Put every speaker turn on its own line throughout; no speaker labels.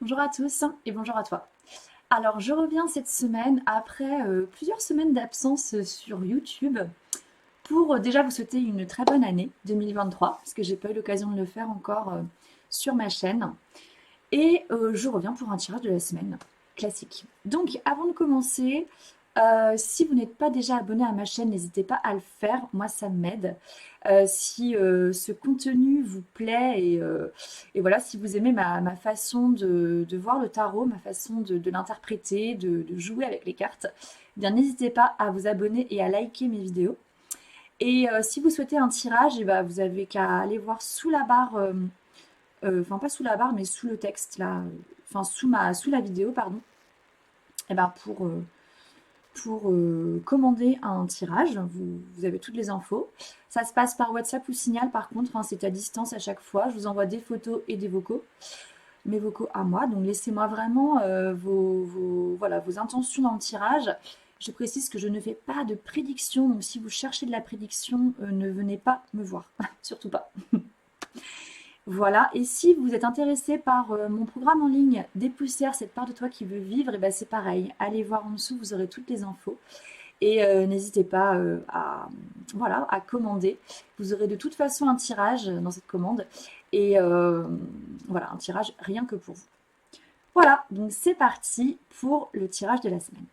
Bonjour à tous et bonjour à toi. Alors, je reviens cette semaine après plusieurs semaines d'absence sur YouTube pour déjà vous souhaiter une très bonne année 2023, parce que j'ai pas eu l'occasion de le faire encore sur ma chaîne. Et je reviens pour un tirage de la semaine classique. Donc, avant de commencer, si vous n'êtes pas déjà abonné à ma chaîne, n'hésitez pas à le faire. Moi, ça m'aide. Si ce contenu vous plaît et voilà, si vous aimez ma façon de voir le tarot, ma façon de l'interpréter, de jouer avec les cartes, eh bien n'hésitez pas à vous abonner et à liker mes vidéos. Et si vous souhaitez un tirage, eh ben, vous avez qu'à aller voir sous la barre, enfin pas sous la barre, mais sous le texte là, enfin sous la vidéo, pardon, et ben pour commander un tirage, vous avez toutes les infos. Ça se passe par WhatsApp ou Signal par contre, hein, c'est à distance à chaque fois. Je vous envoie des photos et des vocaux, mes vocaux à moi. Donc laissez-moi vraiment voilà, vos intentions dans le tirage. Je précise que je ne fais pas de prédiction, donc si vous cherchez de la prédiction, ne venez pas me voir, surtout pas. Voilà, et si vous êtes intéressé par mon programme en ligne Dépoussière cette part de toi qui veut vivre, et ben c'est pareil. Allez voir en dessous, vous aurez toutes les infos. Et n'hésitez pas voilà, à commander. Vous aurez de toute façon un tirage dans cette commande. Et voilà, un tirage rien que pour vous. Voilà, donc c'est parti pour le tirage de la semaine.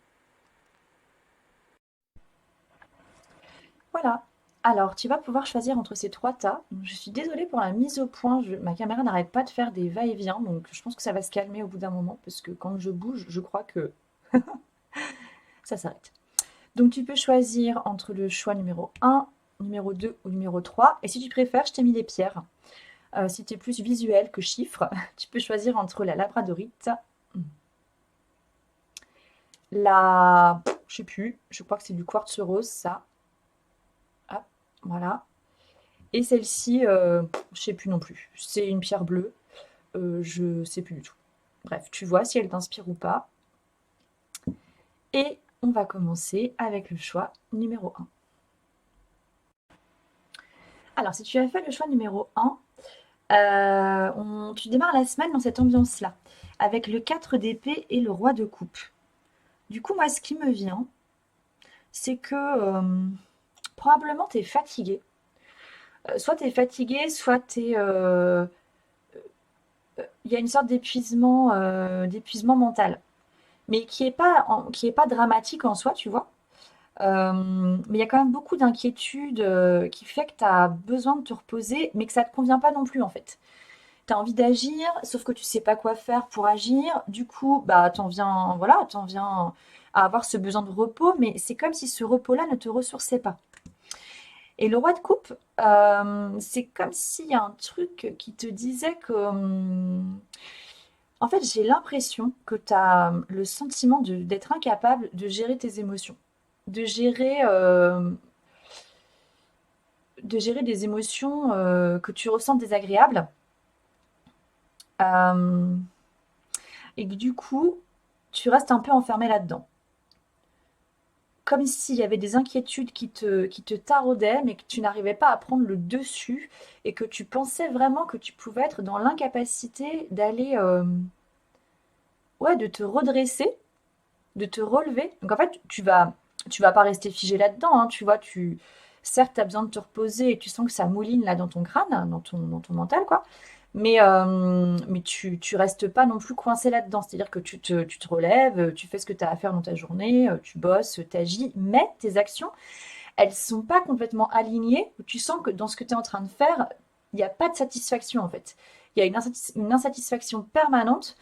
Voilà. Alors, tu vas pouvoir choisir entre ces trois tas. Donc, je suis désolée pour la mise au point. Ma caméra n'arrête pas de faire des va-et-vient, donc je pense que ça va se calmer au bout d'un moment, parce que quand je bouge, je crois que ça s'arrête. Donc, tu peux choisir entre le choix numéro 1, numéro 2 ou numéro 3. Et si tu préfères, je t'ai mis des pierres. Si tu es plus visuel que chiffre, tu peux choisir entre la labradorite, je sais plus, je crois que c'est du quartz rose, ça. Hop, voilà. Et celle-ci, je sais plus non plus. C'est une pierre bleue. Je sais plus du tout. Bref, tu vois si elle t'inspire ou pas. Et on va commencer avec le choix numéro 1. Alors, si tu as fait le choix numéro 1, tu démarres la semaine dans cette ambiance-là, avec le 4 d'épée et le roi de coupe. Du coup, moi, ce qui me vient, c'est que probablement tu es fatigué. Soit tu es fatigué, soit tu es, il y a une sorte d'épuisement mental, mais qui est pas dramatique en soi, tu vois. Mais il y a quand même beaucoup d'inquiétude qui fait que tu as besoin de te reposer, mais que ça te convient pas non plus en fait. Tu as envie d'agir, sauf que tu sais pas quoi faire pour agir. Du coup, bah t'en viens à avoir ce besoin de repos, mais c'est comme si ce repos-là ne te ressourçait pas. Et le roi de coupe, c'est comme s'il y a un truc qui te disait que en fait, j'ai l'impression que tu as le sentiment d'être incapable de gérer tes émotions, de gérer, euh, de gérer des émotions que tu ressens désagréables. euh, et que du coup, tu restes un peu enfermé là-dedans. Comme s'il y avait des inquiétudes qui te taraudaient, mais que tu n'arrivais pas à prendre le dessus et que tu pensais vraiment que tu pouvais être dans l'incapacité d'aller, ouais, de te redresser, de te relever. Donc en fait, tu vas pas rester figé là-dedans, hein, tu vois, certes, tu as besoin de te reposer et tu sens que ça mouline là dans ton crâne, dans ton mental, quoi. Mais tu restes pas non plus coincé là-dedans. C'est-à-dire que tu te relèves, tu fais ce que tu as à faire dans ta journée, tu bosses, tu agis, mais tes actions, elles sont pas complètement alignées. Tu sens que dans ce que tu es en train de faire, il n'y a pas de satisfaction en fait. Il y a une insatisfaction permanente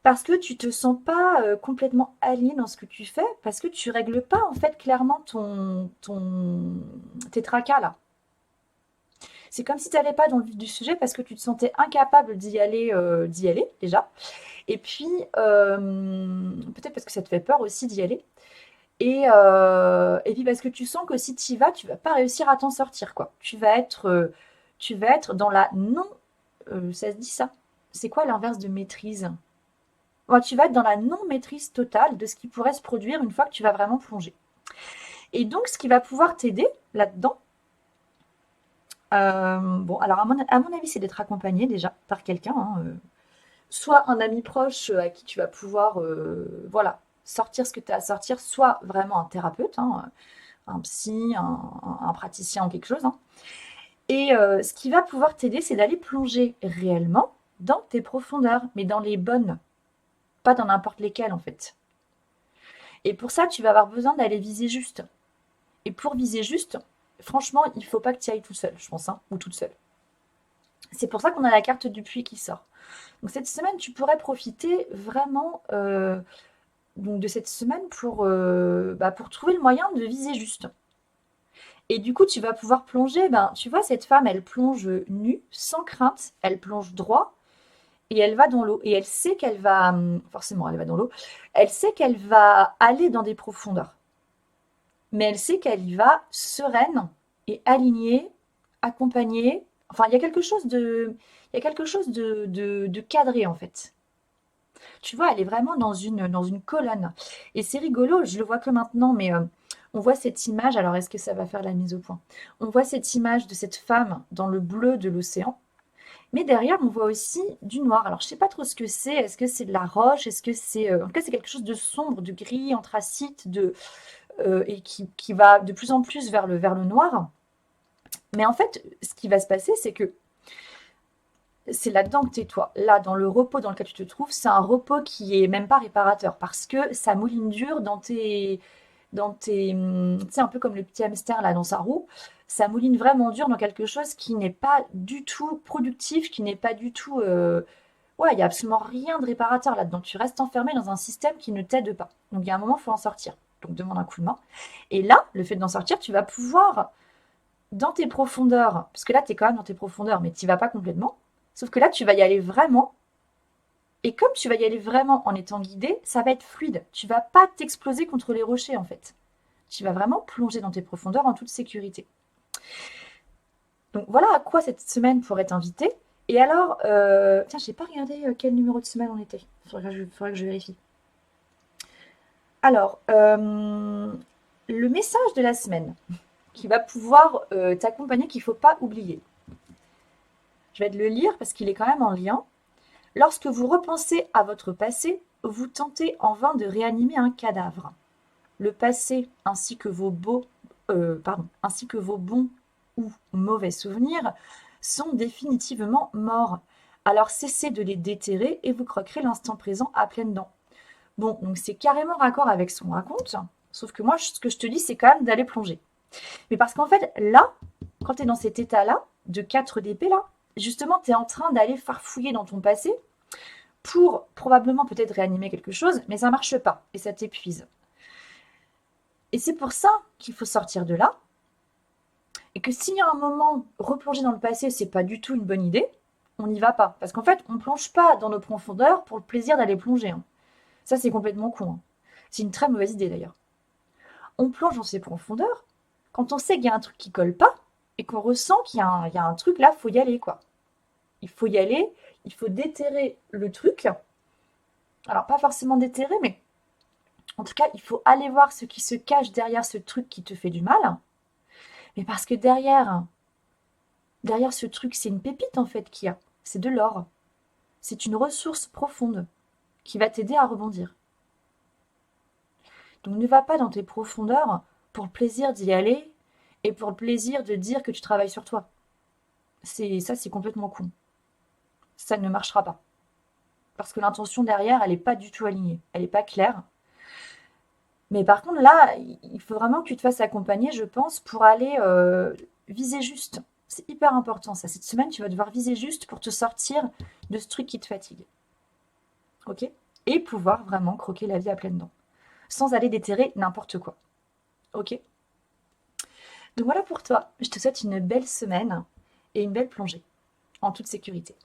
parce que tu te sens pas complètement aligné dans ce que tu fais, parce que tu règles pas en fait clairement tes tracas là. C'est comme si tu n'allais pas dans le vif du sujet parce que tu te sentais incapable d'y aller déjà. Et puis, peut-être parce que ça te fait peur aussi d'y aller. Et puis parce que tu sens que si tu y vas, tu vas pas réussir à t'en sortir, quoi. Tu vas être dans la non... ça se dit ça? C'est quoi l'inverse de maîtrise? Ouais, tu vas être dans la non-maîtrise totale de ce qui pourrait se produire une fois que tu vas vraiment plonger. Et donc, ce qui va pouvoir t'aider là-dedans, bon, alors à mon avis, c'est d'être accompagné déjà par quelqu'un, hein, soit un ami proche à qui tu vas pouvoir voilà, sortir ce que tu as à sortir, soit vraiment un thérapeute, hein, un psy, un praticien ou quelque chose, hein. Et ce qui va pouvoir t'aider, c'est d'aller plonger réellement dans tes profondeurs, mais dans les bonnes, pas dans n'importe lesquelles en fait. Et pour ça, tu vas avoir besoin d'aller viser juste. Et pour viser juste, franchement, il faut pas que tu y ailles tout seul, je pense, hein, ou toute seule. C'est pour ça qu'on a la carte du puits qui sort. Donc cette semaine, tu pourrais profiter vraiment donc de cette semaine pour trouver le moyen de viser juste. Et du coup, tu vas pouvoir plonger. Ben, tu vois, cette femme, elle plonge nue, sans crainte, elle plonge droit et elle va dans l'eau. Et elle sait qu'elle va, forcément, elle va dans l'eau, elle sait qu'elle va aller dans des profondeurs. Mais elle sait qu'elle y va sereine et alignée, accompagnée. Enfin, il y a quelque chose de cadré en fait. Tu vois, elle est vraiment dans une colonne. Et c'est rigolo, je le vois que maintenant, mais on voit cette image. Alors, est-ce que ça va faire la mise au point? On voit cette image de cette femme dans le bleu de l'océan. Mais derrière, on voit aussi du noir. Alors, je sais pas trop ce que c'est. Est-ce que c'est de la roche? Est-ce que c'est... en tout cas, c'est quelque chose de sombre, de gris, anthracite, et qui va de plus en plus vers le noir. Mais en fait, ce qui va se passer, c'est que c'est là-dedans que tu es toi. Là, dans le repos dans lequel tu te trouves, c'est un repos qui est même pas réparateur parce que ça mouline dur tu sais, un peu comme le petit hamster là dans sa roue, ça mouline vraiment dur dans quelque chose qui n'est pas du tout productif, qui n'est pas du tout, ouais, il y a absolument rien de réparateur là-dedans. Tu restes enfermé dans un système qui ne t'aide pas. Donc il y a un moment, il faut en sortir. Donc demande un coup de main. Et là, le fait d'en sortir, tu vas pouvoir dans tes profondeurs, parce que là, tu es quand même dans tes profondeurs, mais tu vas pas complètement. Sauf que là, tu vas y aller vraiment. Et comme tu vas y aller vraiment en étant guidé, ça va être fluide. Tu vas pas t'exploser contre les rochers, en fait. Tu vas vraiment plonger dans tes profondeurs en toute sécurité. Donc voilà à quoi cette semaine pourrait t'inviter. Et alors, tiens, j'ai pas regardé quel numéro de semaine on était. Faudrait que je vérifie. Alors, le message de la semaine qui va pouvoir t'accompagner, qu'il ne faut pas oublier. Je vais te le lire parce qu'il est quand même en lien. Lorsque vous repensez à votre passé, vous tentez en vain de réanimer un cadavre. Le passé ainsi que vos bons ou mauvais souvenirs sont définitivement morts. Alors cessez de les déterrer et vous croquerez l'instant présent à pleines dents. Bon, donc c'est carrément raccord avec ce qu'on raconte, sauf que moi, ce que je te dis, c'est quand même d'aller plonger. Mais parce qu'en fait, là, quand tu es dans cet état-là, de 4 d'épée, là, justement, tu es en train d'aller farfouiller dans ton passé pour probablement peut-être réanimer quelque chose, mais ça marche pas et ça t'épuise. Et c'est pour ça qu'il faut sortir de là et que s'il y a un moment replonger dans le passé, c'est pas du tout une bonne idée, on n'y va pas. Parce qu'en fait, on plonge pas dans nos profondeurs pour le plaisir d'aller plonger, hein. Ça, c'est complètement con, hein. C'est une très mauvaise idée d'ailleurs. On plonge dans ses profondeurs quand on sait qu'il y a un truc qui colle pas et qu'on ressent il y a un truc là, faut y aller quoi. Il faut y aller, il faut déterrer le truc. Alors pas forcément déterrer, mais en tout cas, il faut aller voir ce qui se cache derrière ce truc qui te fait du mal. Mais parce que derrière ce truc, c'est une pépite en fait qu'il y a. C'est de l'or. C'est une ressource profonde qui va t'aider à rebondir. Donc ne va pas dans tes profondeurs pour le plaisir d'y aller et pour le plaisir de dire que tu travailles sur toi. C'est complètement con. Ça ne marchera pas. Parce que l'intention derrière, elle n'est pas du tout alignée. Elle n'est pas claire. Mais par contre, là, il faut vraiment que tu te fasses accompagner, je pense, pour aller viser juste. C'est hyper important ça. Cette semaine, tu vas devoir viser juste pour te sortir de ce truc qui te fatigue. Ok? Et pouvoir vraiment croquer la vie à pleines dents. Sans aller déterrer n'importe quoi. Ok? Donc voilà pour toi. Je te souhaite une belle semaine et une belle plongée. En toute sécurité.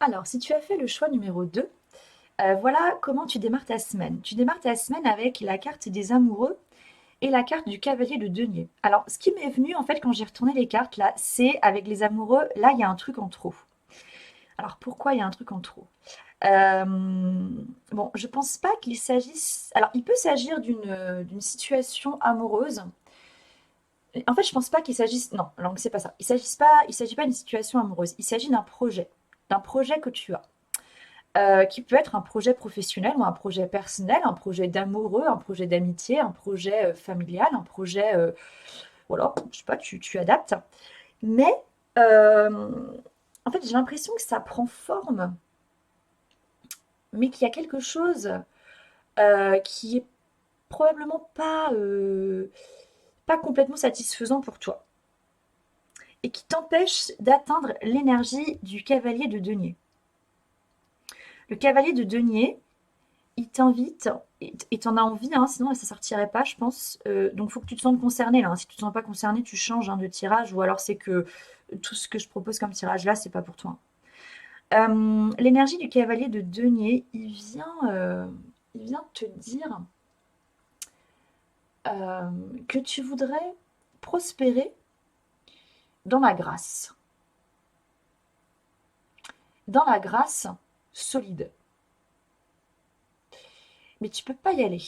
Alors, si tu as fait le choix numéro 2, voilà comment tu démarres ta semaine. Tu démarres ta semaine avec la carte des amoureux et la carte du cavalier de denier. Alors, ce qui m'est venu, en fait, quand j'ai retourné les cartes, là, c'est avec les amoureux, là, il y a un truc en trop. Alors, pourquoi il y a un truc en trop? Euh, bon, je pense pas qu'il s'agisse... Alors, il peut s'agir d'une situation amoureuse, En fait, je pense pas qu'il s'agisse. Non, alors c'est pas ça. Il s'agit pas d'une situation amoureuse. Il s'agit d'un projet que tu as, qui peut être un projet professionnel ou un projet personnel, un projet d'amoureux, un projet d'amitié, un projet familial, un projet, voilà, je sais pas, tu adaptes. Mais euh, en fait, j'ai l'impression que ça prend forme, mais qu'il y a quelque chose qui est probablement pas complètement satisfaisant pour toi et qui t'empêche d'atteindre l'énergie du cavalier de denier. Le cavalier de denier, il t'invite et t'en as envie, hein, sinon ça sortirait pas, je pense. Donc il faut que tu te sentes concerné là, hein. Si tu te sens pas concerné, tu changes, hein, de tirage, ou alors c'est que tout ce que je propose comme tirage là, c'est pas pour toi. L'énergie du cavalier de denier, il vient te dire que tu voudrais prospérer dans la grâce. Dans la grâce solide. Mais tu peux pas y aller.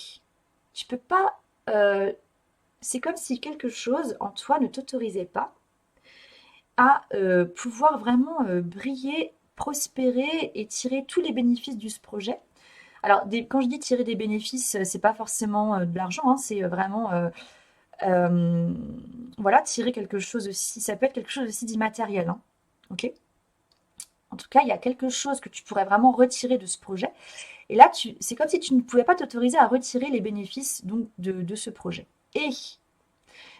Tu peux pas. C'est comme si quelque chose en toi ne t'autorisait pas à pouvoir vraiment briller, prospérer et tirer tous les bénéfices de ce projet. Alors, quand je dis tirer des bénéfices, c'est pas forcément de l'argent, hein, c'est vraiment, euh, voilà, tirer quelque chose aussi. Ça peut être quelque chose aussi d'immatériel, hein, ok. En tout cas, il y a quelque chose que tu pourrais vraiment retirer de ce projet. Et là, c'est comme si tu ne pouvais pas t'autoriser à retirer les bénéfices donc, de ce projet. Et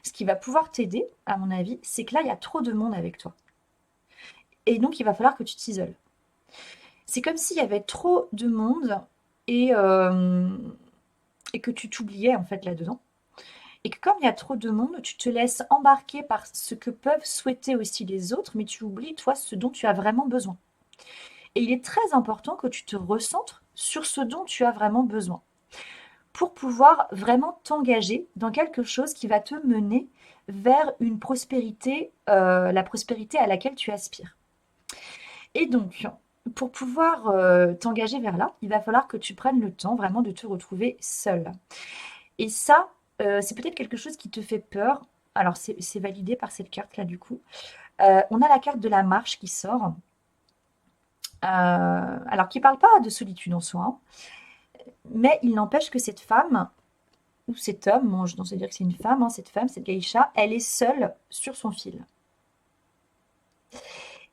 ce qui va pouvoir t'aider, à mon avis, c'est que là, il y a trop de monde avec toi. Et donc, il va falloir que tu t'isoles. C'est comme s'il y avait trop de monde et, euh, et que tu t'oubliais en fait là-dedans. Et que comme il y a trop de monde, tu te laisses embarquer par ce que peuvent souhaiter aussi les autres, mais tu oublies, toi, ce dont tu as vraiment besoin. Et il est très important que tu te recentres sur ce dont tu as vraiment besoin, pour pouvoir vraiment t'engager dans quelque chose qui va te mener vers une prospérité, la prospérité à laquelle tu aspires. Et donc, pour pouvoir t'engager vers là, il va falloir que tu prennes le temps vraiment de te retrouver seul. Et ça, c'est peut-être quelque chose qui te fait peur. Alors, c'est validé par cette carte-là, du coup. On a la carte de la marche qui sort. Alors, qui parle pas de solitude en soi, hein, mais il n'empêche que cette femme, ou cet homme, bon, je sais dire que c'est une femme, hein, cette femme, cette geisha, elle est seule sur son fil.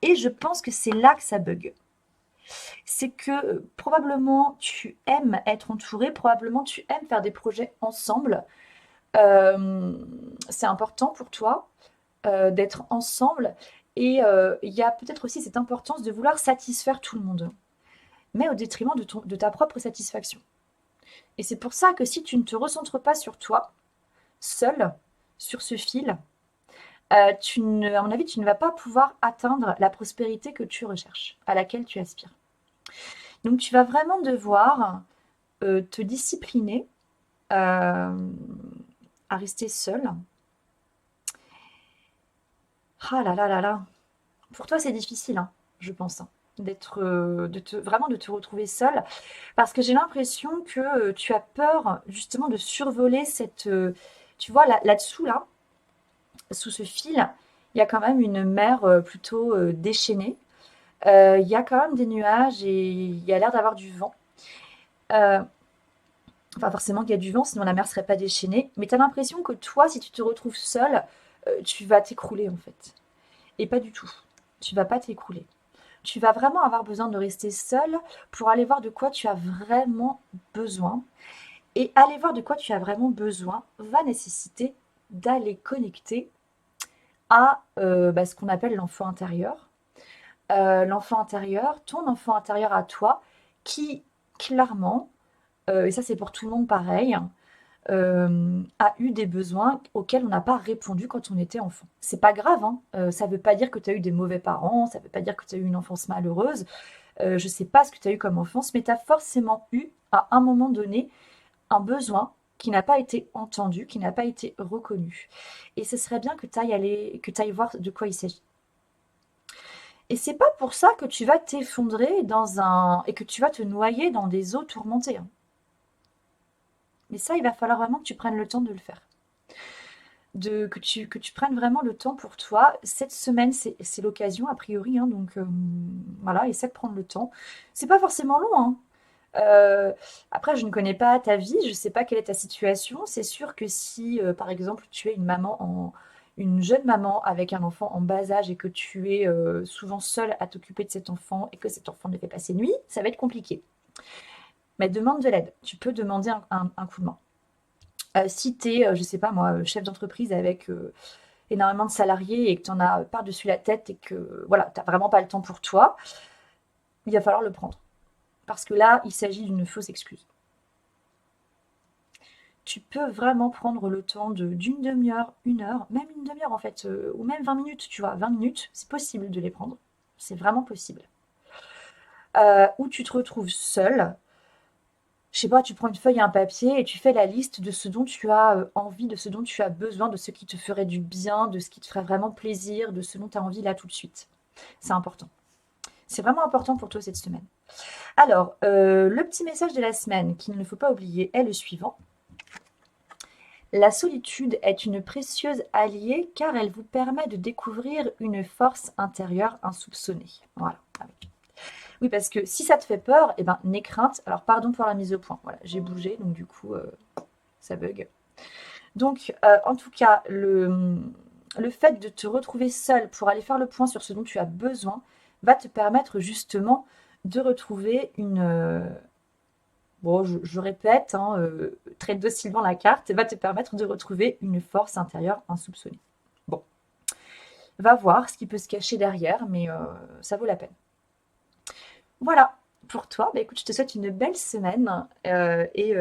Et je pense que c'est là que ça bug. C'est que probablement tu aimes être entouré, probablement tu aimes faire des projets ensemble. Euh, c'est important pour toi d'être ensemble. Et il y a peut-être aussi cette importance de vouloir satisfaire tout le monde, mais au détriment de ta propre satisfaction. Et c'est pour ça que si tu ne te recentres pas sur toi, seul, sur ce fil, à mon avis, tu ne vas pas pouvoir atteindre la prospérité que tu recherches, à laquelle tu aspires. Donc tu vas vraiment devoir te discipliner à rester seul. Ah là là là là. Pour toi, c'est difficile, hein, je pense, hein, vraiment de te retrouver seul, parce que j'ai l'impression que tu as peur justement de survoler tu vois, là-dessous, là, sous ce fil, il y a quand même une mer plutôt déchaînée. Il y a quand même des nuages et il y a l'air d'avoir du vent. Euh, Enfin, forcément qu'il y a du vent, sinon la mer serait pas déchaînée. Mais tu as l'impression que toi, si tu te retrouves seul, tu vas t'écrouler en fait. Et pas du tout. Tu vas pas t'écrouler. Tu vas vraiment avoir besoin de rester seul pour aller voir de quoi tu as vraiment besoin. Et aller voir de quoi tu as vraiment besoin va nécessiter d'aller connecter à ce qu'on appelle l'enfant intérieur. L'enfant intérieur, ton enfant intérieur à toi, qui clairement, et ça c'est pour tout le monde pareil, a eu des besoins auxquels on n'a pas répondu quand on était enfant. C'est pas grave, hein. Ça veut pas dire que tu as eu des mauvais parents, ça veut pas dire que tu as eu une enfance malheureuse. Je sais pas ce que tu as eu comme enfance, mais tu as forcément eu, à un moment donné, un besoin qui n'a pas été entendu, qui n'a pas été reconnu. Et ce serait bien que tu ailles que tu ailles voir de quoi il s'agit. Et c'est pas pour ça que tu vas t'effondrer et que tu vas te noyer dans des eaux tourmentées, hein. Mais ça, il va falloir vraiment que tu prennes le temps de le faire. que tu prennes vraiment le temps pour toi. Cette semaine, c'est l'occasion, a priori, hein, donc voilà, essaie de prendre le temps. C'est pas forcément long, hein. Euh, Après, je ne connais pas ta vie, je ne sais pas quelle est ta situation. C'est sûr que si, par exemple, tu es une jeune maman avec un enfant en bas âge et que tu es souvent seule à t'occuper de cet enfant et que cet enfant ne fait pas ses nuits, ça va être compliqué. Mais demande de l'aide. Tu peux demander un coup de main. Si tu es, je sais pas moi, chef d'entreprise avec énormément de salariés et que tu en as par-dessus la tête et que voilà, tu n'as vraiment pas le temps pour toi, il va falloir le prendre. Parce que là, il s'agit d'une fausse excuse. Tu peux vraiment prendre le temps d'une demi-heure, une heure, même une demi-heure en fait, ou même 20 minutes, tu vois. 20 minutes, c'est possible de les prendre. C'est vraiment possible. Où tu te retrouves seul. Je sais pas, tu prends une feuille et un papier et tu fais la liste de ce dont tu as envie, de ce dont tu as besoin, de ce qui te ferait du bien, de ce qui te ferait vraiment plaisir, de ce dont tu as envie là tout de suite. C'est important. C'est vraiment important pour toi cette semaine. Alors, le petit message de la semaine qu'il ne faut pas oublier est le suivant. La solitude est une précieuse alliée car elle vous permet de découvrir une force intérieure insoupçonnée. Voilà. Oui, parce que si ça te fait peur, eh ben, n'aie crainte. Alors, pardon pour la mise au point. Voilà, j'ai bougé, donc du coup, ça bug. Donc, en tout cas, le fait de te retrouver seul pour aller faire le point sur ce dont tu as besoin va te permettre justement de retrouver bon, je répète, hein, très docilement la carte, va te permettre de retrouver une force intérieure insoupçonnée. Bon, va voir ce qui peut se cacher derrière, mais ça vaut la peine. Voilà, pour toi, bah, écoute, je te souhaite une belle semaine et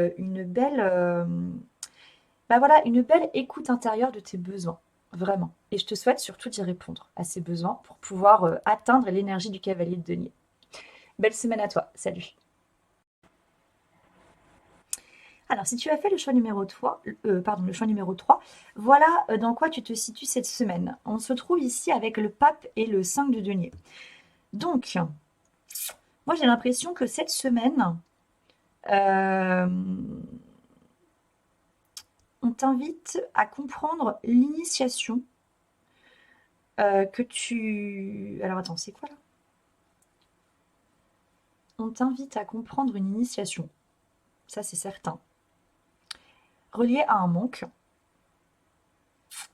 bah voilà, une belle écoute intérieure de tes besoins, vraiment. Et je te souhaite surtout d'y répondre à ces besoins pour pouvoir atteindre l'énergie du cavalier de denier. Belle semaine à toi, salut. Alors, si tu as fait le choix numéro 3, le choix numéro 3, voilà dans quoi tu te situes cette semaine. On se trouve ici avec le pape et le 5 de denier. Donc, moi j'ai l'impression que cette semaine, euh, on t'invite à comprendre l'initiation que tu... Alors attends, c'est quoi là? On t'invite à comprendre une initiation, ça c'est certain, reliée à un manque.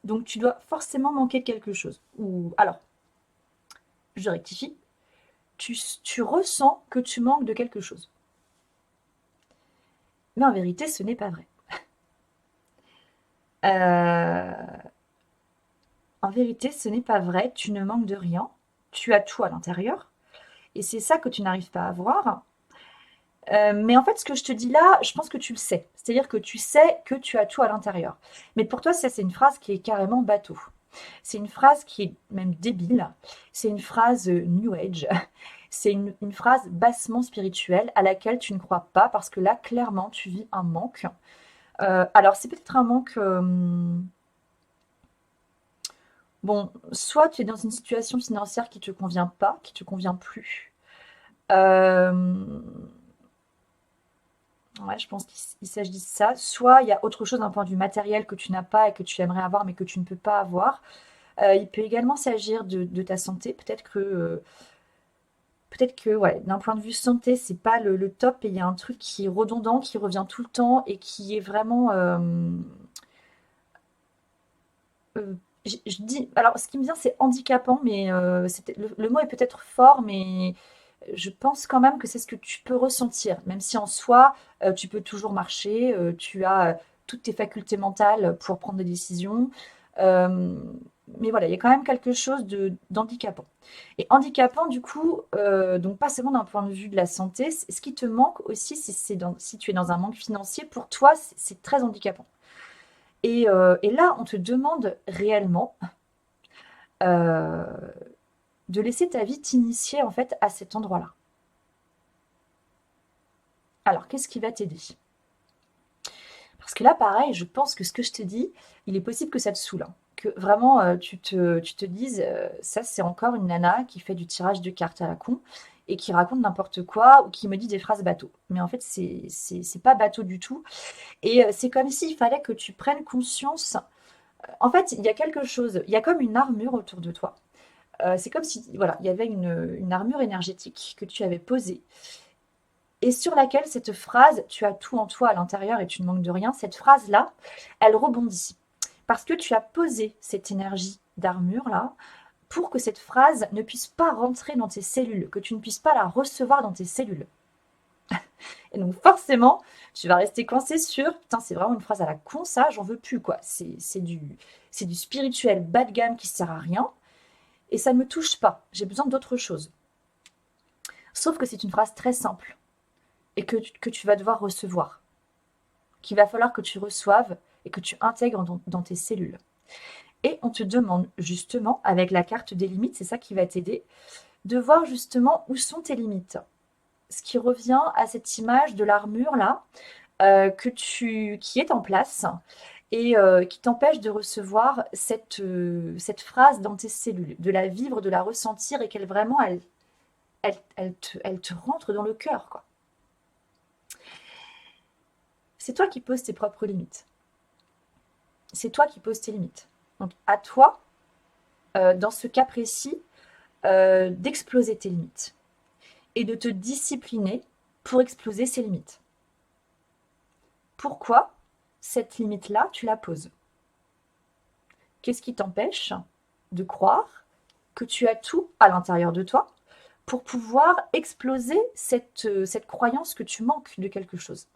Donc tu dois forcément manquer de quelque chose. Ou alors, je rectifie, tu ressens que tu manques de quelque chose. Mais en vérité, ce n'est pas vrai. Euh, En vérité, ce n'est pas vrai, tu ne manques de rien, tu as tout à l'intérieur, et c'est ça que tu n'arrives pas à voir. Mais en fait, ce que je te dis là, je pense que tu le sais. C'est-à-dire que tu sais que tu as tout à l'intérieur. Mais pour toi, ça, c'est une phrase qui est carrément bateau. C'est une phrase qui est même débile. C'est une phrase New Age. C'est une phrase bassement spirituelle à laquelle tu ne crois pas parce que là, clairement, tu vis un manque. Alors, c'est peut-être un manque. Bon, soit tu es dans une situation financière qui te convient pas, qui te convient plus. Euh, Ouais, je pense qu'il s'agit de ça. Soit il y a autre chose d'un point de vue matériel que tu n'as pas et que tu aimerais avoir mais que tu ne peux pas avoir. Il peut également s'agir de ta santé. Peut-être que ouais, d'un point de vue santé, c'est pas le top et il y a un truc qui est redondant, qui revient tout le temps et qui est vraiment. Je dis, alors ce qui me vient, c'est handicapant, mais le mot est peut-être fort, mais je pense quand même que c'est ce que tu peux ressentir, même si en soi, tu peux toujours marcher, tu as toutes tes facultés mentales pour prendre des décisions. Euh, mais voilà, il y a quand même quelque chose d'handicapant. Et handicapant, du coup, donc pas seulement d'un point de vue de la santé, ce qui te manque aussi, si tu es dans un manque financier, pour toi, c'est très handicapant. Et là, on te demande réellement euh, de laisser ta vie t'initier en fait à cet endroit-là. Alors, qu'est-ce qui va t'aider? Parce que là, pareil, je pense que ce que je te dis, il est possible que ça te saoule, hein. Que vraiment, tu te dises, ça, c'est encore une nana qui fait du tirage de cartes à la con et qui raconte n'importe quoi ou qui me dit des phrases bateau. Mais en fait, c'est pas bateau du tout. Et c'est comme s'il fallait que tu prennes conscience. En fait, il y a quelque chose, il y a comme une armure autour de toi. C'est comme si, voilà, il y avait une armure énergétique que tu avais posée et sur laquelle cette phrase, tu as tout en toi à l'intérieur et tu ne manques de rien, cette phrase-là, elle rebondit. Parce que tu as posé cette énergie d'armure-là pour que cette phrase ne puisse pas rentrer dans tes cellules, que tu ne puisses pas la recevoir dans tes cellules. Et donc forcément, tu vas rester coincé sur, putain, c'est vraiment une phrase à la con, ça, j'en veux plus, quoi. C'est du spirituel bas de gamme qui sert à rien, et ça ne me touche pas. J'ai besoin d'autre chose. Sauf que c'est une phrase très simple, et que tu vas devoir recevoir, qu'il va falloir que tu reçoives et que tu intègres dans tes cellules. Et on te demande justement, avec la carte des limites, c'est ça qui va t'aider, de voir justement où sont tes limites. Ce qui revient à cette image de l'armure là, qui est en place et qui t'empêche de recevoir cette phrase dans tes cellules, de la vivre, de la ressentir et qu'elle vraiment, elle te rentre dans le cœur, quoi. C'est toi qui poses tes propres limites. C'est toi qui poses tes limites. Donc à toi, dans ce cas précis, d'exploser tes limites et de te discipliner pour exploser ces limites. Pourquoi cette limite-là, tu la poses? Qu'est-ce qui t'empêche de croire que tu as tout à l'intérieur de toi pour pouvoir exploser cette croyance que tu manques de quelque chose?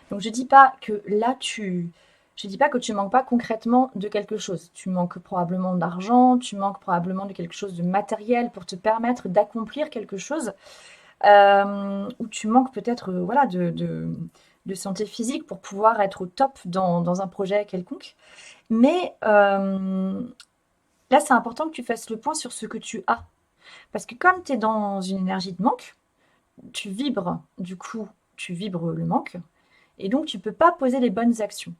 Donc je dis pas que là je dis pas que tu manques pas concrètement de quelque chose. Tu manques probablement d'argent, tu manques probablement de quelque chose de matériel pour te permettre d'accomplir quelque chose, ou tu manques peut-être voilà, de santé physique pour pouvoir être au top dans un projet quelconque. Mais là, c'est important que tu fasses le point sur ce que tu as. Parce que comme tu es dans une énergie de manque, tu vibres, du coup, tu vibres le manque. Et donc, tu ne peux pas poser les bonnes actions.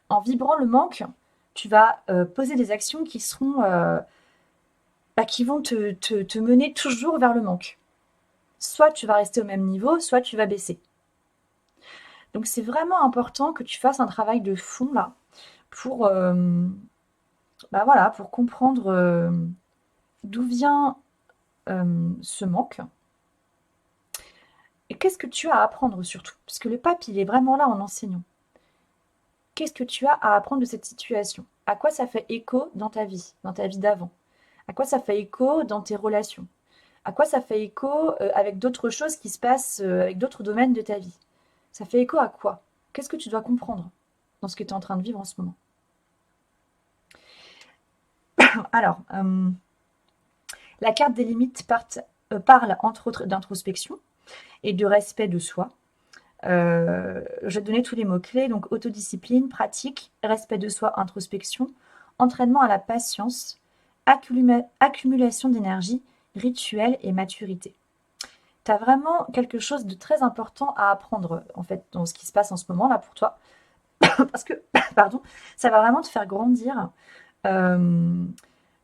En vibrant le manque, tu vas poser des actions qui seront, qui vont te mener toujours vers le manque. Soit tu vas rester au même niveau, soit tu vas baisser. Donc, c'est vraiment important que tu fasses un travail de fond là pour, voilà, pour comprendre d'où vient ce manque. Et qu'est-ce que tu as à apprendre surtout? Parce que le pape, il est vraiment là en enseignant. Qu'est-ce que tu as à apprendre de cette situation? À quoi ça fait écho dans ta vie d'avant? À quoi ça fait écho dans tes relations? À quoi ça fait écho avec d'autres choses qui se passent avec d'autres domaines de ta vie? Ça fait écho à quoi? Qu'est-ce que tu dois comprendre dans ce que tu es en train de vivre en ce moment? Alors, la carte des limites parle entre autres d'introspection et de respect de soi. Je vais te donner tous les mots-clés. Donc, autodiscipline, pratique, respect de soi, introspection, entraînement à la patience, accumulation d'énergie, rituel et maturité. Tu as vraiment quelque chose de très important à apprendre, en fait, dans ce qui se passe en ce moment là pour toi. Parce que, pardon, ça va vraiment te faire grandir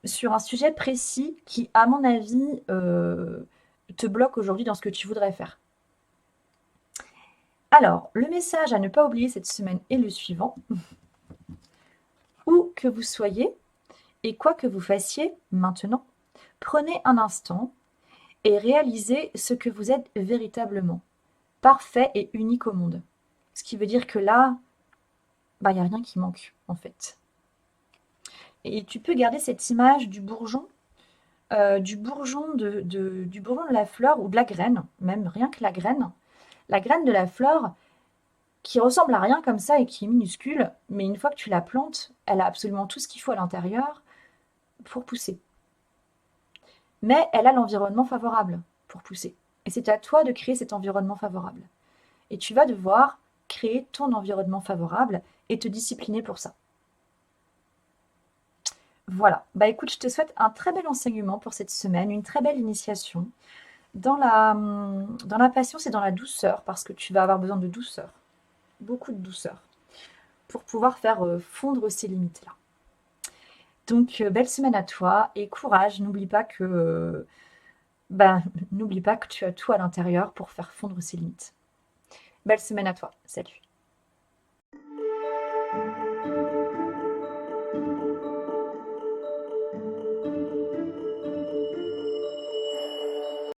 sur un sujet précis qui, à mon avis, te bloque aujourd'hui dans ce que tu voudrais faire. Alors, le message à ne pas oublier cette semaine est le suivant. Où que vous soyez et quoi que vous fassiez maintenant, prenez un instant et réalisez ce que vous êtes véritablement, parfait et unique au monde. Ce qui veut dire que là, il n'y a rien qui manque, en fait. Et tu peux garder cette image du bourgeon, du bourgeon du bourgeon de la fleur ou de la graine, même rien que la graine. La graine de la fleur, qui ressemble à rien comme ça et qui est minuscule, mais une fois que tu la plantes, elle a absolument tout ce qu'il faut à l'intérieur pour pousser. Mais elle a l'environnement favorable pour pousser. Et c'est à toi de créer cet environnement favorable. Et tu vas devoir créer ton environnement favorable et te discipliner pour ça. Voilà. Bah écoute, je te souhaite un très bel enseignement pour cette semaine, une très belle initiation dans la patience et dans la douceur, parce que tu vas avoir besoin de douceur, beaucoup de douceur, pour pouvoir faire fondre ces limites-là. Donc, belle semaine à toi et courage. N'oublie pas que tu as tout à l'intérieur pour faire fondre ces limites. Belle semaine à toi. Salut.